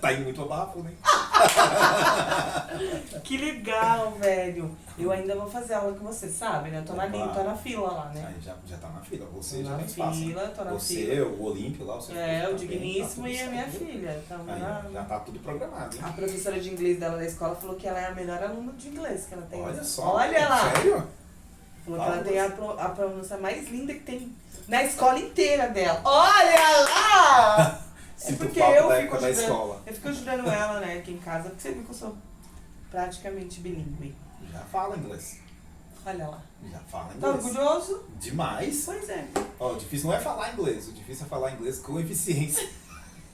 B: Tá indo muito abafo, né?
A: Que legal, velho. Eu ainda vou fazer aula com você, sabe, né? Eu tô na
B: Opa.
A: linha, tô na fila lá, né?
B: Aí já tá na fila. Você
A: Tô
B: já
A: na
B: tem espaço. né?
A: fila, tô na
B: Você,
A: fila.
B: o Olímpio lá, o seu
A: É,
B: filho
A: o
B: também,
A: Digníssimo
B: tá
A: e a
B: tudo
A: minha
B: certo.
A: filha. Tamo
B: Aí,
A: na...
B: já tá tudo programado, hein?
A: A professora de inglês dela da escola falou que ela é a melhor aluna de inglês que ela tem.
B: Olha só.
A: Olha lá!
B: Sério?
A: Falou que ela tem a pronúncia mais linda que tem na escola inteira dela. Olha lá! É
B: Sinto
A: porque
B: falta
A: eu
B: da
A: fico
B: época da
A: ajudando,
B: escola.
A: eu fico ajudando ela, né, aqui em casa, porque você viu que eu sou praticamente bilíngue.
B: Já fala inglês.
A: Olha lá.
B: Já fala
A: Tá
B: inglês.
A: orgulhoso?
B: Demais.
A: Pois é.
B: Ó, o difícil não é falar inglês, o difícil é falar inglês com eficiência.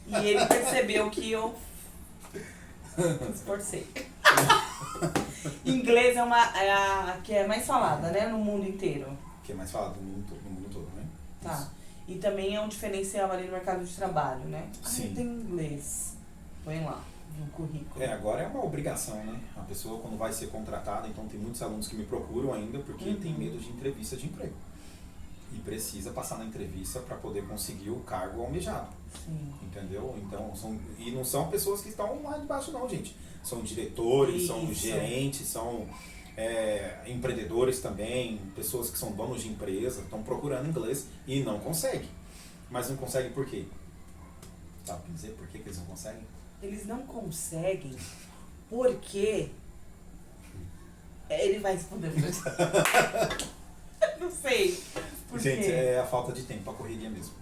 A: E ele percebeu que eu esforcei. Inglês é a que é mais falada, né? No mundo inteiro.
B: Que é mais falado no mundo todo, né?
A: Tá.
B: Isso.
A: E também é um diferencial ali no mercado de trabalho, né?
B: Sim.
A: Tem inglês. Põe lá, no currículo.
B: Agora é uma obrigação, né? A pessoa quando vai ser contratada, então tem muitos alunos que me procuram ainda porque tem medo de entrevista de emprego. E precisa passar na entrevista para poder conseguir o cargo almejado.
A: Sim.
B: Entendeu? Então, e não são pessoas que estão lá debaixo não, gente. São diretores, são gerentes, são empreendedores também, pessoas que são donos de empresa, estão procurando inglês e não conseguem. Mas não conseguem por quê? Sabe dizer por que eles não conseguem?
A: Eles não conseguem porque... Ele vai responder pra gente. Não sei. Por
B: Gente,
A: quê?
B: é a falta de tempo, a correria mesmo.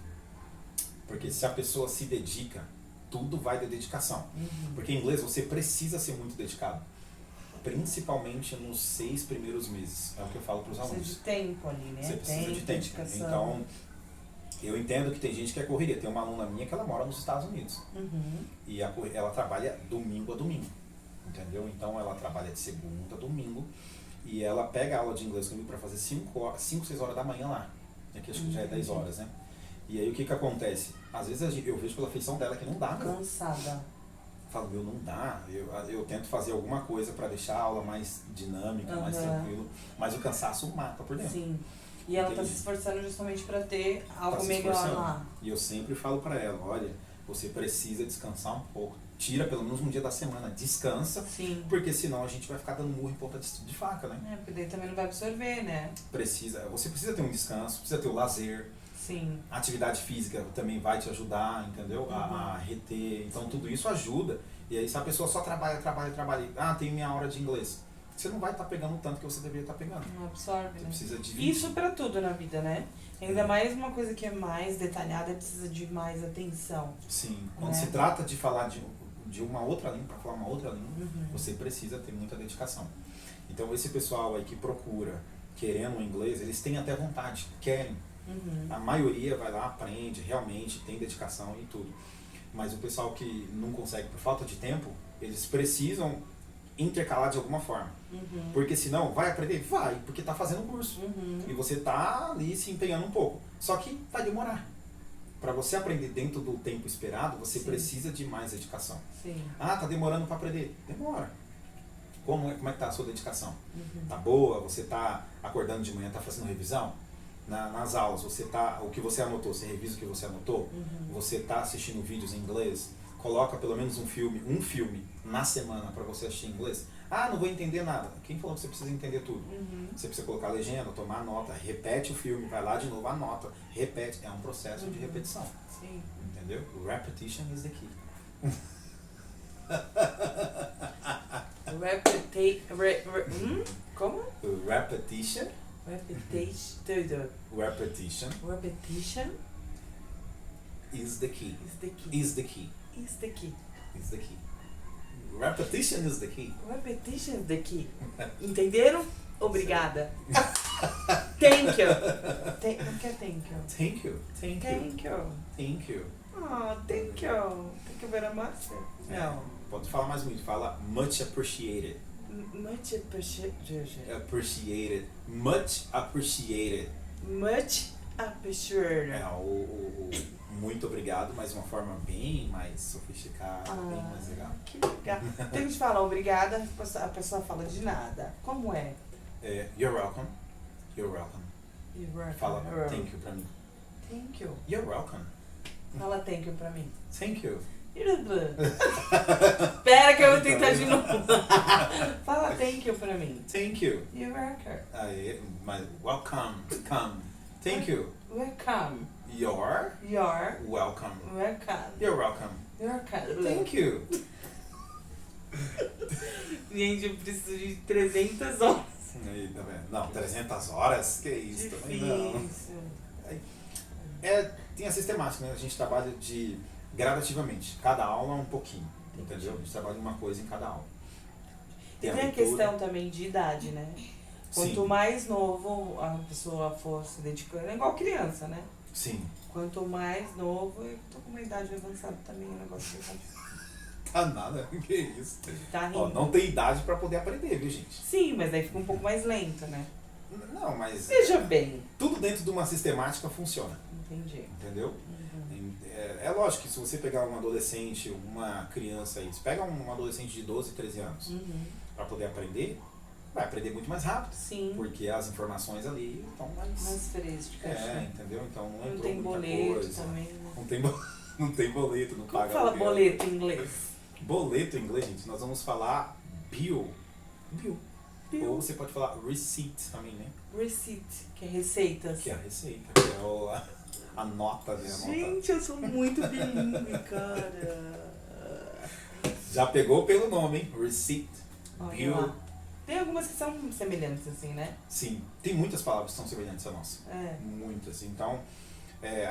B: Porque se a pessoa se dedica, tudo vai de dedicação. Porque em inglês você precisa ser muito dedicado. Principalmente nos 6 primeiros meses. É o que eu falo para os alunos.
A: Precisa de tempo ali, né?
B: Você precisa de tempo.
A: Dedicação.
B: Então, eu entendo que tem gente que é correria. Tem uma aluna minha que ela mora nos Estados Unidos. E ela trabalha domingo a domingo. Entendeu? Então ela trabalha de segunda a domingo. E ela pega a aula de inglês comigo para fazer 5, 6 horas da manhã lá. Aqui acho que já é 10 horas, né? E aí o que acontece? Às vezes eu vejo pela feição dela que não dá, meu.
A: Cansada.
B: Eu falo, meu, não dá. Eu tento fazer alguma coisa para deixar a aula mais dinâmica, mais tranquilo. Mas o cansaço mata por dentro.
A: Sim. E ela tá se esforçando justamente para ter algo melhor lá.
B: E eu sempre falo para ela, olha, você precisa descansar um pouco. Tira pelo menos um dia da semana, descansa.
A: Sim.
B: Porque senão a gente vai ficar dando murro em ponta de faca, né?
A: Porque daí também não vai absorver, né?
B: Você precisa ter um descanso, precisa ter o lazer.
A: Sim.
B: A atividade física também vai te ajudar, entendeu? A reter. Então tudo isso ajuda. E aí se a pessoa só trabalha, tem minha hora de inglês. Você não vai estar pegando o tanto que você deveria estar pegando.
A: Não absorve,
B: Você
A: né?
B: precisa dividir.
A: Isso pra tudo na vida, né? Ainda mais uma coisa que é mais detalhada, precisa de mais atenção.
B: Sim. Quando
A: Né?
B: se trata de falar de uma outra língua, para falar uma outra língua, você precisa ter muita dedicação. Então esse pessoal aí que procura, querendo o inglês, eles têm até vontade, querem. A maioria vai lá, aprende, realmente tem dedicação e tudo. Mas o pessoal que não consegue por falta de tempo, eles precisam intercalar de alguma forma. Porque senão, vai aprender? Vai, porque tá fazendo curso. E você tá ali se empenhando um pouco. Só que vai demorar. Para você aprender dentro do tempo esperado, você precisa de mais dedicação.
A: Sim.
B: Ah, tá demorando para aprender? Demora. Como é que tá a sua dedicação? Tá boa? Você tá acordando de manhã, tá fazendo revisão? Nas aulas, o que você anotou, você revisa o que você anotou? Você tá assistindo vídeos em inglês? Coloca pelo menos um filme na semana para você assistir em inglês. Ah, não vou entender nada. Quem falou que você precisa entender tudo? Você precisa colocar a legenda, tomar nota, repete o filme, vai lá de novo, anota, repete. É um processo de repetição.
A: Sim.
B: Entendeu? Repetition is the key.
A: Como?
B: Repetition.
A: Repetition. Repetition
B: is the key.
A: is the key.
B: Is the key.
A: Is the key.
B: Is the key. Repetition is the key.
A: Repetition is the key. Entenderam? Obrigada. Thank you. Não quer thank you.
B: Thank you. Thank you.
A: Thank you.
B: Thank you.
A: Oh, thank you. Thank you very much. Não.
B: Pode falar mais muito. Fala much appreciated.
A: Much appreciated.
B: Appreciated. Much appreciated.
A: Much appreciated.
B: Muito obrigado, mas de uma forma bem mais sofisticada, bem mais legal.
A: Que legal. Tem que falar obrigada, a pessoa fala de nada. Como é?
B: You're welcome. You're welcome.
A: You're welcome.
B: Fala thank you pra mim.
A: Thank you.
B: You're welcome.
A: Fala thank you pra mim.
B: Thank you.
A: Espera que eu vou tentar de novo. Fala thank you pra mim.
B: Thank you.
A: You're welcome.
B: Mas welcome. Come. Thank you.
A: Welcome.
B: You're welcome.
A: Welcome.
B: You're welcome.
A: You're welcome.
B: Thank you.
A: Gente, eu preciso de 300 horas.
B: Aí, tá vendo? Não, 300 horas? Que isso? Também não.
A: Difícil.
B: Tem a sistemática, né? A gente trabalha gradativamente. Cada aula é um pouquinho, entendeu? A gente trabalha uma coisa em cada aula.
A: E tem a questão também de idade, né? Quanto
B: Sim.
A: mais novo a pessoa for se dedicando, é igual criança, né?
B: Sim.
A: Quanto mais novo, eu tô com uma idade avançada também, o negócio
B: Tá nada, que isso.
A: tá rindo.
B: Ó, não tem idade pra poder aprender, viu, gente?
A: Sim, mas aí fica um pouco mais lento, né?
B: Não, mas
A: Veja bem.
B: tudo dentro de uma sistemática funciona,
A: Entendi.
B: entendeu?
A: Uhum.
B: É lógico que se você pegar um adolescente, uma criança aí, você pega um adolescente de 12, 13 anos
A: Uhum.
B: pra poder aprender, vai aprender muito mais rápido.
A: Sim.
B: Porque as informações ali estão mais...
A: Mais frescas.
B: entendeu? Então não
A: Não
B: entrou
A: tem
B: muita
A: boleto
B: coisa.
A: também, né?
B: Não tem boleto, não
A: Como
B: paga
A: fala
B: aluguel.
A: boleto em inglês?
B: Boleto em inglês, gente, nós vamos falar bill. Bill.
A: Bill.
B: Ou você pode falar receipt também, né?
A: Receipt, que é receitas.
B: Que é a receita, que é a nota, né? A nota.
A: Gente, eu sou muito bilíngue, cara.
B: Já pegou pelo nome, hein? Receipt,
A: Olha
B: bill.
A: lá. Tem algumas que são semelhantes, assim, né?
B: Sim, tem muitas palavras que são semelhantes à nossa.
A: É.
B: Muitas. Então,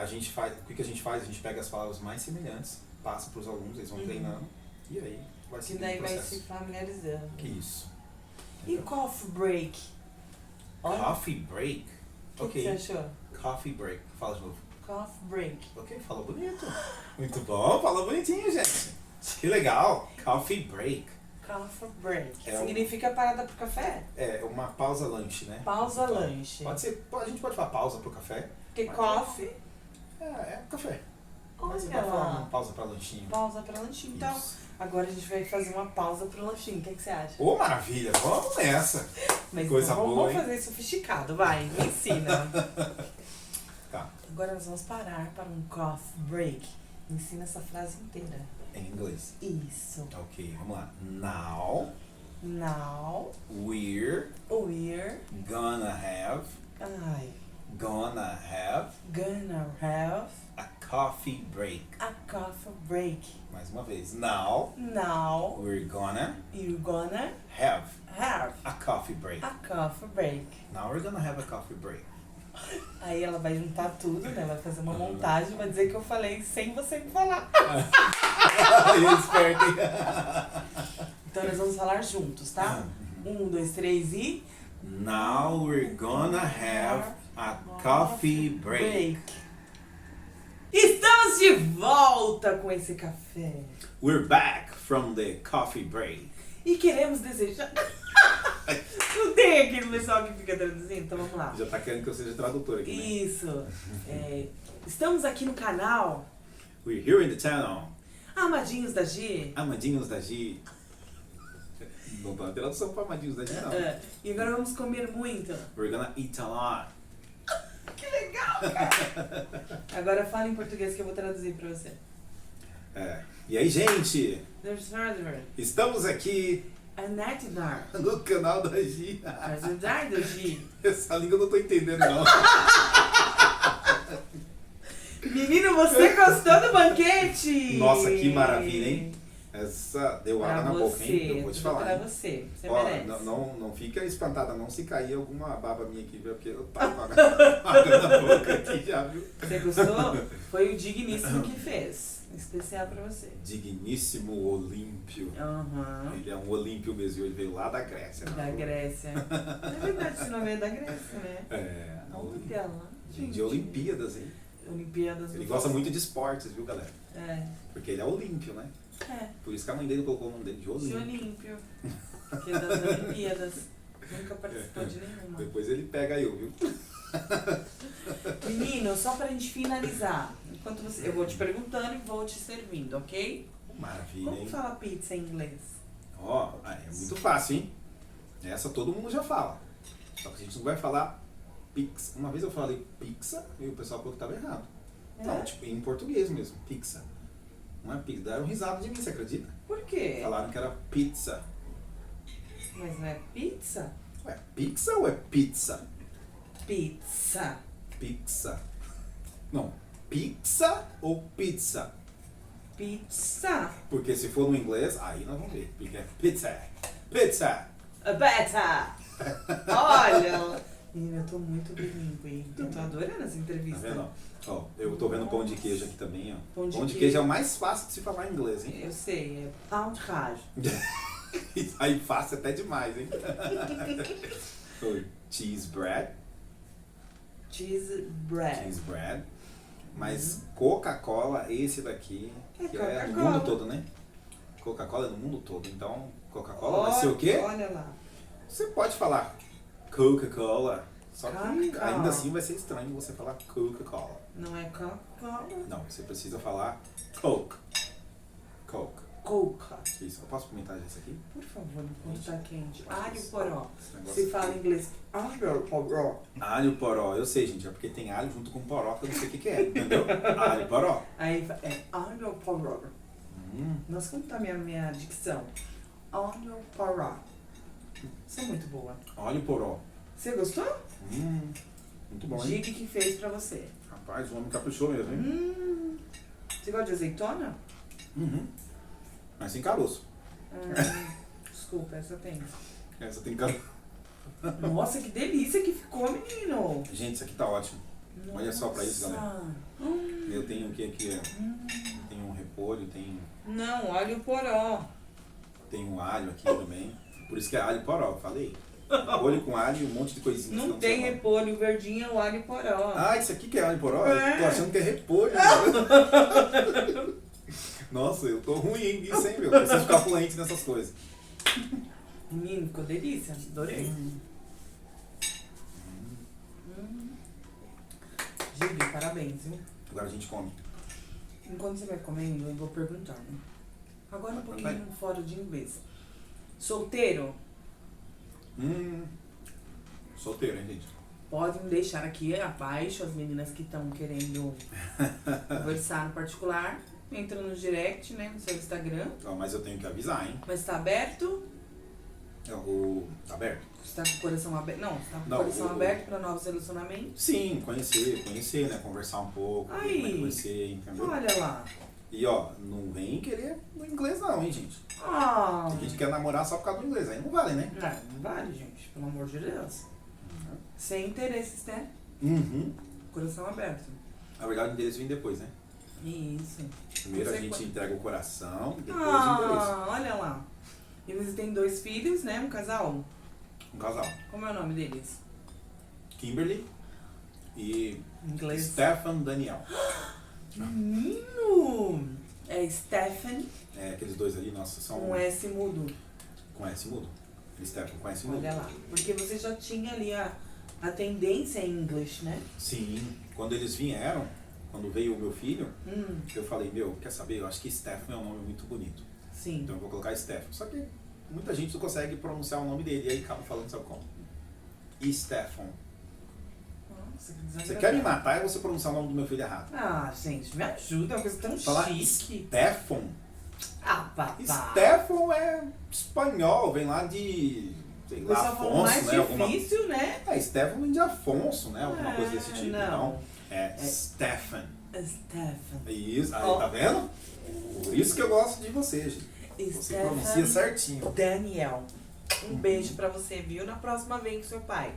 B: a gente faz, o que a gente faz? A gente pega as palavras mais semelhantes, passa para os alunos, eles vão treinando, e aí vai
A: E
B: seguir
A: daí
B: o
A: vai
B: processo.
A: se familiarizando.
B: Isso.
A: E coffee break? Olha,
B: Coffee break.
A: o que você achou?
B: Coffee break. Fala de novo.
A: Coffee break.
B: Ok, falou bonito. Muito bom, falou bonitinho, gente. Que legal. Coffee break.
A: Coffee break.
B: É
A: Significa parada pro café?
B: É uma pausa lanche, né?
A: Pausa
B: Então,
A: lanche.
B: Pode ser, a gente pode falar pausa pro café.
A: Porque
B: Mas-
A: coffee,
B: É café. Mas você
A: olha
B: pode falar
A: lá.
B: uma pausa pra lanchinho.
A: Pausa pra lanchinho. Então,
B: Isso.
A: agora a gente vai fazer uma pausa pro lanchinho. O que você acha?
B: Ô, maravilha, vamos nessa.
A: Mas
B: Coisa
A: então,
B: boa,
A: vamos
B: hein?
A: fazer sofisticado, vai, me ensina.
B: Tá,
A: Agora nós vamos parar para um coffee break. Me ensina essa frase inteira.
B: em inglês.
A: Isso.
B: Ok, vamos lá. Now
A: Now
B: we're
A: we're
B: gonna have
A: gonna have
B: a coffee break.
A: a coffee break.
B: Mais uma vez. Now
A: Now
B: we're gonna
A: you're gonna
B: have
A: have
B: a coffee break.
A: a coffee break.
B: Now we're gonna have a coffee break.
A: Aí ela vai juntar tudo, né? Vai fazer uma montagem, vai dizer que eu falei sem você me falar.
B: Aí, esperto, hein?
A: Então nós vamos falar juntos, tá? 1, 2, 3 e...
B: Now we're gonna have a coffee break.
A: Estamos de volta com esse café.
B: We're back from the coffee break.
A: E queremos desejar... Não tem aquele pessoal que fica traduzindo? Então vamos lá.
B: Já tá querendo que eu seja tradutor aqui, né?
A: Isso. Estamos aqui no canal
B: We're here in the channel.
A: Amadinhos da G.
B: Amadinhos da G. Não tá uma tradução pra Amadinhos da G, não.
A: E agora vamos comer muito.
B: We're gonna eat a lot.
A: Que legal, cara. Agora fala em português que eu vou traduzir pra você.
B: E aí, gente?
A: There's further.
B: Estamos aqui
A: Anetnar.
B: no canal da G.
A: Ajudar do G.
B: Essa língua eu não tô entendendo, não.
A: Menino, você gostou do banquete?
B: Nossa, que maravilha, hein? Essa deu água na boca, hein? Eu vou te
A: tudo
B: falar.
A: pra
B: hein?
A: você. Você
B: Ó,
A: merece.
B: não fica espantada não se cair alguma baba minha aqui, viu? Porque eu tava com água na boca aqui já, viu?
A: Você gostou? Foi o Digníssimo que fez. Especial pra você.
B: Digníssimo Olímpio.
A: Aham.
B: Ele é um Olímpio mesmo, ele veio lá da Grécia. né?
A: Da Grécia. É verdade, esse nome é da Grécia, né?
B: É,
A: Olha lá.
B: de Olimpíadas, hein?
A: Olimpíadas
B: Ele
A: do
B: gosta
A: Futebol.
B: muito de esportes, viu, galera?
A: É.
B: Porque ele é Olímpio, né?
A: É.
B: Por isso que a mãe dele colocou o nome dele de
A: De
B: Olímpio.
A: Olímpio. Que é das Olimpíadas. Nunca participou de nenhuma.
B: Depois ele pega eu, viu?
A: Menino, só pra gente finalizar. Enquanto você, eu vou te perguntando e vou te servindo, ok?
B: Maravilha,
A: Como
B: hein?
A: fala pizza em inglês?
B: Ó, é muito fácil, hein? Essa todo mundo já fala. Só que a gente não vai falar pizza. Uma vez eu falei pizza e o pessoal falou que estava errado. Não, tipo, em português mesmo, pizza. Não é pizza. Deram risada de mim, você acredita?
A: Por quê?
B: Falaram que era pizza.
A: Mas não é pizza?
B: Ué, pizza ou é pizza?
A: Pizza.
B: Pizza. Não, pizza ou pizza?
A: Pizza.
B: Porque se for no inglês, aí nós vamos ver. Porque é pizza. Pizza.
A: A beta. Olha. Menina, eu tô muito bilíngue. Eu tô adorando essa
B: Tá
A: entrevista.
B: vendo? Ó, eu tô vendo pão de queijo aqui também, ó.
A: Pão de
B: Pão de
A: queijo.
B: queijo é o mais fácil de se falar em inglês, hein?
A: Eu sei, é pão de queijo.
B: Aí fácil até demais, hein? Ou cheese bread.
A: Cheese bread.
B: Cheese bread. Mas Coca-Cola, esse daqui, que é no mundo todo, né? Coca-Cola é no mundo todo. Então, Coca-Cola vai ser o quê?
A: Olha lá.
B: Você pode falar Coca-Cola, só que
A: Coca-Cola.
B: ainda assim vai ser estranho você falar Coca-Cola.
A: Não é Coca-Cola.
B: Não, você precisa falar Coke. Coke.
A: Coca.
B: Isso. Eu posso comentar isso aqui?
A: Por favor, enquanto tá quente.
B: Acho que
A: Alho
B: isso-
A: poró.
B: esse negócio
A: Se
B: aqui.
A: fala em inglês. Alho poró.
B: Alho poró. Eu sei, gente. É porque tem alho junto com poró, que eu não sei o que é. Entendeu? Alho poró.
A: Aí é alho poró.
B: Hum.
A: Nossa, como tá minha dicção? Alho poró. Isso é muito boa.
B: Alho poró.
A: Você gostou?
B: Muito bom, hein?
A: Diga que fez pra você.
B: Rapaz, o homem caprichou mesmo, hein?
A: Você gosta de azeitona?
B: Uhum. Mas sem caroço.
A: Desculpa, essa tem.
B: Essa tem caroço.
A: Nossa, que delícia que ficou, menino.
B: Gente, isso aqui tá ótimo. Olha só pra isso, galera.
A: Nossa.
B: Eu tenho o que aqui? Eu tenho um repolho,
A: Não, alho poró.
B: tenho um alho aqui também. Por isso que é alho poró, eu falei. Repolho com alho e um monte de coisinhas.
A: Não
B: que
A: tem
B: sei lá.
A: repolho, o verdinho é o alho poró.
B: Ah, isso aqui que é alho poró?
A: É.
B: Eu tô achando que é repolho. Nossa, eu tô ruim nisso, hein, meu? Preciso ficar fluente nessas coisas.
A: Menino, ficou delícia. Adorei. Gibi, parabéns, viu?
B: Agora a gente come.
A: Enquanto você vai comendo, eu vou perguntando. Agora um pouquinho fora de inglês. Solteiro?
B: Solteiro, hein, gente?
A: Podem deixar aqui abaixo as meninas que estão querendo conversar no particular. Entra no direct, né, no seu Instagram.
B: Ó, mas eu tenho que avisar, hein?
A: Mas tá aberto?
B: Tá aberto?
A: Você tá com o coração aberto? Não, você tá com o
B: Não,
A: coração aberto para novos relacionamentos?
B: Sim, conhecer, né? Conversar um pouco, ver como é que vai ser, entendeu?
A: Olha lá.
B: E ó, não vem querer no inglês não, hein, gente?
A: Ah,
B: Tem gente que quer namorar só por causa do inglês, aí não vale, né?
A: não vale, gente, pelo amor de Deus. Sem interesses, né?
B: Uhum.
A: Coração aberto.
B: Na verdade, o endereço vem depois, né?
A: Isso.
B: Primeiro a
A: Você
B: gente entrega o coração, depois o endereço.
A: Olha lá. E você tem 2 filhos, né? Um casal.
B: Um casal.
A: Como é o nome deles?
B: Kimberly e
A: Em inglês.
B: Stefan Daniel.
A: Menino! É Stephen
B: É, aqueles dois ali, nossa, são
A: com S mudo.
B: com S mudo. Stefan com S mudo.
A: Olha lá. Porque você já tinha ali a tendência em inglês, né?
B: Sim, quando eles vieram, quando veio o meu filho,
A: Hum,
B: eu falei, meu, quer saber? Eu acho que Stefan é um nome muito bonito.
A: sim.
B: Então eu vou colocar Stefan. Só que muita gente não consegue pronunciar o nome dele, e aí acaba falando, sabe como? Stefan.
A: Nossa, que
B: Você
A: desagradável.
B: quer me matar e você pronunciar o nome do meu filho errado.
A: Ah, gente, me ajuda, é uma coisa tão
B: Falar
A: chique.
B: Stefan.
A: Ah, papai.
B: Stefan é espanhol, vem lá de, sei
A: O
B: lá,
A: pessoal falou
B: Afonso,
A: mais
B: né? Alguma...
A: difícil, né?
B: É, Stefan vem de Afonso, né? Alguma coisa desse tipo.
A: Não.
B: Então, é Stefan.
A: Stefan.
B: Isso, aí,
A: Ó.
B: tá vendo? Por isso que eu gosto de você, gente. Você pronuncia certinho.
A: Daniel. Um beijo pra você, viu? Na próxima vem com seu pai.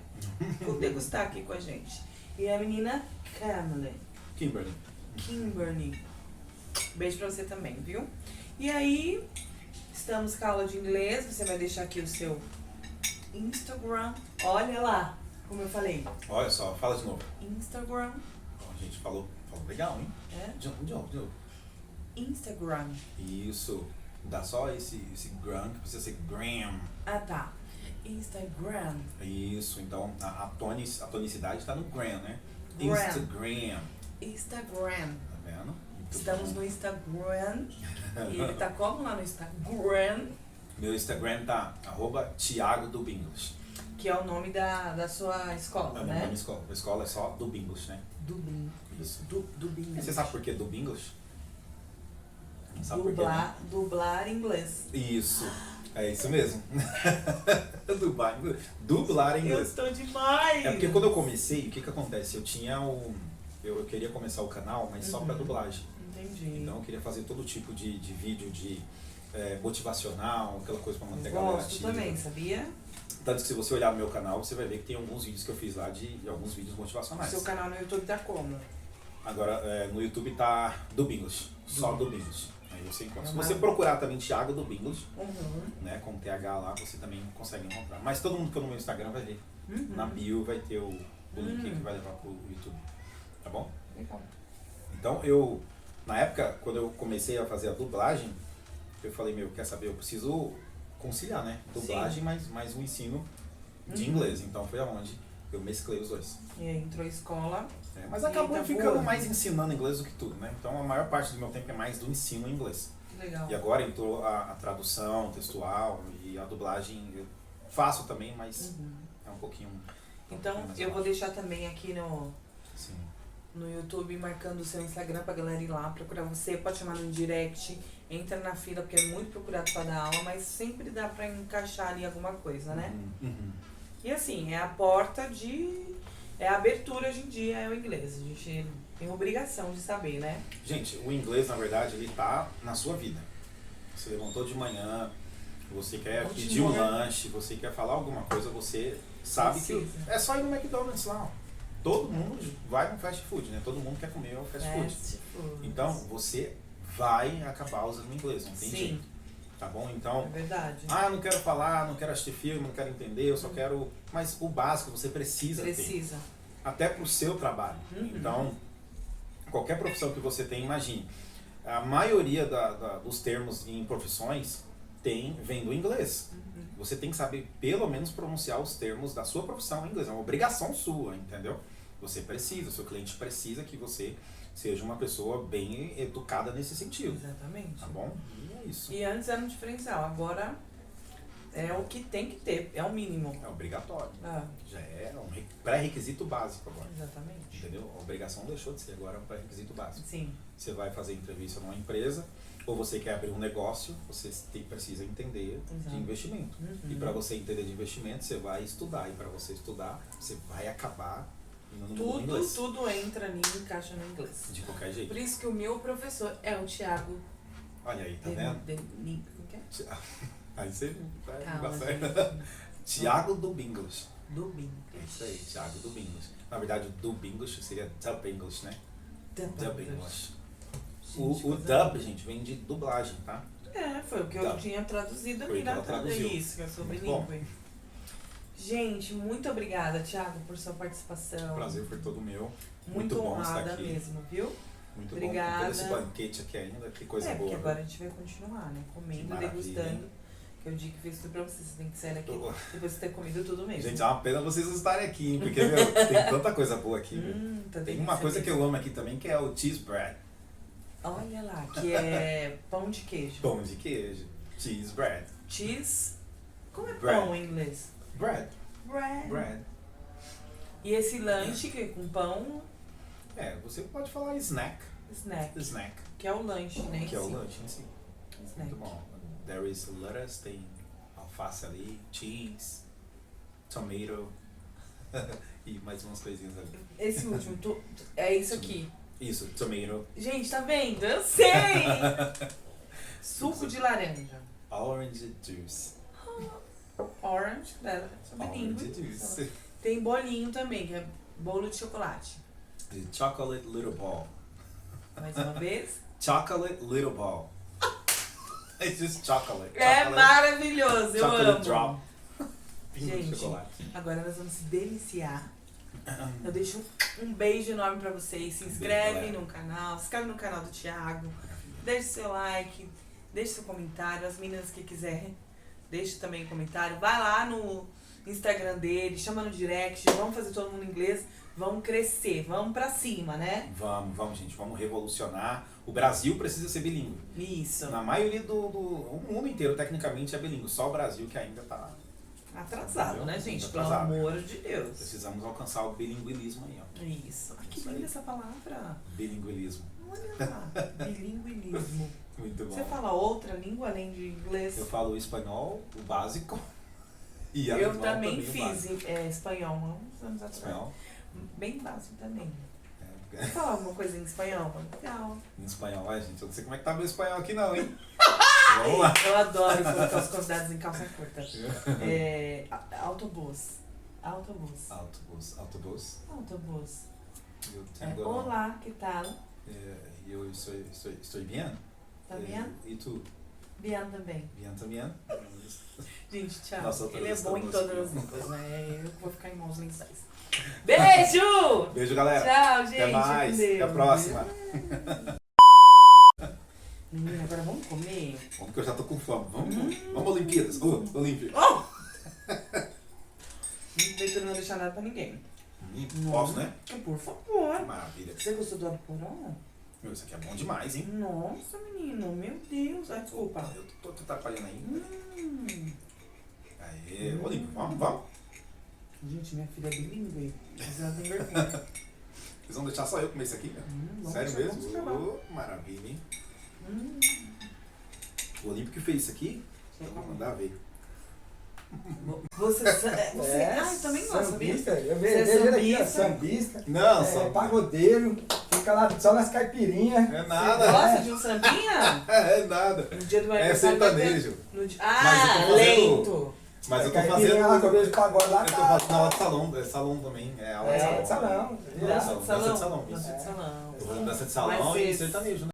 A: Vou degustar aqui com a gente. E a menina Camille.
B: Kimberly.
A: Kimberly. Beijo pra você também, viu? E aí, estamos com a aula de inglês. Você vai deixar aqui o seu Instagram. Olha lá, como eu falei.
B: Olha só, fala de novo.
A: Instagram.
B: Ó, a gente falou legal, hein?
A: É?
B: De novo.
A: Instagram.
B: Isso. Dá só esse gram, que precisa ser gram.
A: Ah, tá. Instagram.
B: Isso, então a tonicidade tá no gram, né?
A: Gram.
B: Instagram.
A: Instagram.
B: Tá vendo? Muito
A: Estamos
B: bom.
A: no Instagram. E ele tá como lá no Instagram?
B: Meu Instagram tá @Thiago do Bingos.
A: Que é o nome da sua escola,
B: A
A: né?
B: minha escola é só do Bingos, né?
A: Dubin.
B: Isso.
A: Dubin.
B: E você sabe por que do Bingos? Não sabe por quê, né?
A: Dublar inglês.
B: Isso. É isso mesmo. Dublar em
A: Eu
B: inglês.
A: estou demais!
B: É porque quando eu comecei, o que acontece? Eu tinha eu queria começar o canal, mas só pra dublagem.
A: Entendi.
B: Então eu queria fazer todo tipo de vídeo de motivacional, aquela coisa pra manter a galera
A: Gosto
B: ativa.
A: também, sabia?
B: Tanto que se você olhar no meu canal, você vai ver que tem alguns vídeos que eu fiz lá de alguns vídeos
A: O
B: motivacionais.
A: seu canal no YouTube tá como?
B: Agora no YouTube tá do Bingos, só do Bingos. Aí você encontra. Se
A: É uma-
B: você procurar também Thiago do Bingos,
A: Uhum.
B: né, com TH lá, você também consegue encontrar. Mas todo mundo que eu no meu Instagram vai ver. Na bio vai ter o link que vai levar pro YouTube. Tá bom?
A: Legal.
B: Então na época, quando eu comecei a fazer a dublagem, eu falei, quer saber, eu preciso conciliar, né? Dublagem mais um ensino de inglês. Então foi aonde eu mesclei os dois.
A: E aí entrou escola.
B: Mas acabou ficando mais ensinando inglês do que tudo, né? Então a maior parte do meu tempo é mais do ensino em inglês.
A: Legal.
B: E agora entrou a tradução textual e a dublagem eu faço também, mas é um pouquinho...
A: Então eu vou deixar também aqui
B: Sim.
A: no YouTube marcando o seu Instagram pra galera ir lá procurar você. Pode chamar no direct, entra na fila, porque é muito procurado pra dar aula, mas sempre dá pra encaixar ali alguma coisa, né? E assim, é a porta é a abertura hoje em dia, é o inglês. A gente tem obrigação de saber, né?
B: Gente, o inglês, na verdade, ele tá na sua vida. Você levantou de manhã, você quer pedir um lanche, você quer falar alguma coisa, você sabe que é só ir no McDonald's lá. Todo mundo vai no fast food, né? Todo mundo quer comer o fast food. Então, você vai acabar usando o inglês, não tem jeito. Tá bom? Então,
A: é verdade.
B: Não quero falar, não quero assistir filme, não quero entender, eu só quero... Mas o básico você precisa ter. Até pro seu trabalho. Então, qualquer profissão que você tem, imagine. A maioria dos termos em profissões vem do inglês. Você tem que saber, pelo menos, pronunciar os termos da sua profissão em inglês. É uma obrigação sua, entendeu? Você precisa, o seu cliente precisa que você seja uma pessoa bem educada nesse sentido.
A: Exatamente.
B: Tá bom? E é isso.
A: E antes era um diferencial, agora é o que tem que ter, é o mínimo.
B: É obrigatório. Já é um pré-requisito básico agora.
A: Exatamente.
B: Entendeu? A obrigação deixou de ser, agora é um pré-requisito básico.
A: Sim.
B: Você vai fazer entrevista numa empresa, ou você quer abrir um negócio, você precisa entender de investimento. E para você entender de investimento, você vai estudar. E para você estudar, você vai acabar no inglês.
A: Tudo entra ali e encaixa no inglês.
B: De qualquer jeito.
A: Por isso que o meu professor é o Thiago.
B: Olha aí, tá vendo? Aí você vai certo. Thiago do Binglish.
A: Do Binglish.
B: É isso aí, Thiago do Binglish. Na verdade, o do Binglish seria Dub English, né? Dub English. O dub, gente, vem de dublagem, tá?
A: Foi o que eu tinha traduzido ali na isso, que eu sou bilíngue. Gente, muito obrigada, Thiago, por sua participação.
B: O prazer foi todo meu.
A: Muito
B: bom estar
A: honrada
B: aqui.
A: mesmo, viu?
B: Muito
A: obrigada.
B: bom. Com todo esse banquete aqui ainda, que coisa boa.
A: Porque agora a gente vai continuar, né? Comendo, degustando. Que eu digo que fez tudo pra vocês. Você tem que sair daqui depois de ter comido tudo mesmo.
B: Gente, é uma pena vocês estarem aqui, hein? Porque, tem tanta coisa boa aqui, tem uma coisa que eu amo aqui também, que é o cheese bread.
A: Olha lá, que é pão de queijo.
B: Pão de queijo. Cheese bread.
A: Cheese. Como é
B: bread.
A: Pão em inglês?
B: Bread.
A: Bread. E esse lanche que é com pão?
B: Você pode falar snack.
A: Snack. Que é o lanche, né?
B: Que é o lanche em si.
A: Snack.
B: Muito bom. There is lettuce, tem alface ali, cheese, tomato e mais umas coisinhas ali.
A: Esse último, é isso aqui.
B: Isso, tomato.
A: Gente, tá vendo? Eu sei! Suco de laranja.
B: Orange juice.
A: Orange, sou bilíngue.
B: Orange juice.
A: Tem bolinho também, que é bolo de chocolate.
B: The chocolate little ball.
A: Mais uma vez.
B: Chocolate little ball. It's just chocolate.
A: É maravilhoso, eu
B: chocolate
A: amo.
B: drop.
A: Gente, agora nós vamos se deliciar. Eu deixo um beijo enorme pra vocês. Se inscreve no canal, se inscreve no canal do Thiago. Deixe seu like, deixe seu comentário. As meninas que quiserem, deixe também comentário. Vai lá no Instagram dele, chama no direct. Vamos fazer todo mundo em inglês. Vamos crescer, vamos pra cima, né?
B: Vamos, gente, vamos revolucionar. O Brasil precisa ser bilíngue.
A: Isso.
B: Na maioria o mundo inteiro, tecnicamente, é bilíngue. Só o Brasil que ainda tá
A: atrasado, né, gente?
B: Atrasado.
A: Pelo amor de Deus.
B: Precisamos alcançar o bilinguilismo aí, ó.
A: Isso. Que linda essa palavra.
B: Bilinguilismo.
A: Olha lá, bilinguilismo.
B: Muito bom.
A: Você fala outra língua além de inglês?
B: Eu falo o espanhol, o básico. E
A: eu também fiz espanhol há uns anos atrás.
B: Espanhol?
A: Bem básico também. Você falar alguma coisa em espanhol? Legal.
B: Em espanhol, gente, eu não sei como é que tá meu espanhol aqui não, hein? Vamos lá.
A: Eu adoro colocar os convidados em calça curta. Autobus. Olá, que tal?
B: Eu estou bien.
A: Tá bien?
B: E tu?
A: Bian também.
B: Bian também.
A: Gente, tchau.
B: Nossa,
A: Ele é bom em
B: música.
A: todas as línguas, né? Eu vou ficar em mãos lençóis. Beijo!
B: Beijo, galera.
A: Tchau, gente.
B: Até mais.
A: Com Deus.
B: Até a próxima.
A: Menina, agora vamos comer?
B: Vamos que eu já tô com fome. Vamos Olimpíadas. Olimpíadas.
A: Oh! Não vou deixar nada pra ninguém.
B: Posso, né?
A: Por favor.
B: Que maravilha.
A: Você gostou do Aporão?
B: Meu, isso aqui é bom demais, hein?
A: Nossa, menino. Meu Deus. Ai, desculpa.
B: Eu tô atrapalhando aí. Aê, Olímpio, vamos.
A: Gente, minha filha é bilíngue. Mas ela tem vergonha.
B: Vocês vão deixar só eu comer isso aqui, meu? Sério
A: vamos
B: mesmo?
A: provar.
B: Maravilha, hein? O Olímpio que fez isso aqui, eu vou mandar ver.
A: Você eu também gosto.
C: Sambista, eu
A: Você é
C: vejo ele aqui, ó,
A: sambista?
C: sambista.
B: Não, só.
C: Pagodeiro, fica lá só nas caipirinhas.
B: É
A: Você
B: nada.
A: gosta de um sambinha?
B: É nada.
A: No dia do
B: É
A: aniversário vai ter-
B: sertanejo.
A: no dia...
B: Mas eu tô fazendo-
A: lento.
B: Mas eu tô
C: Caipirinha lá que eu
B: fazendo.
C: vejo pagode lá.
B: Eu tô fazendo aula de salão. É salão também. É aula de
C: É,
B: salão.
C: salão.
A: Dança de salão.
B: Dança de salão.
A: Dança de salão.
B: Eu vou dança de salão
A: Mas
B: e
A: esse-
B: sertanejo, né?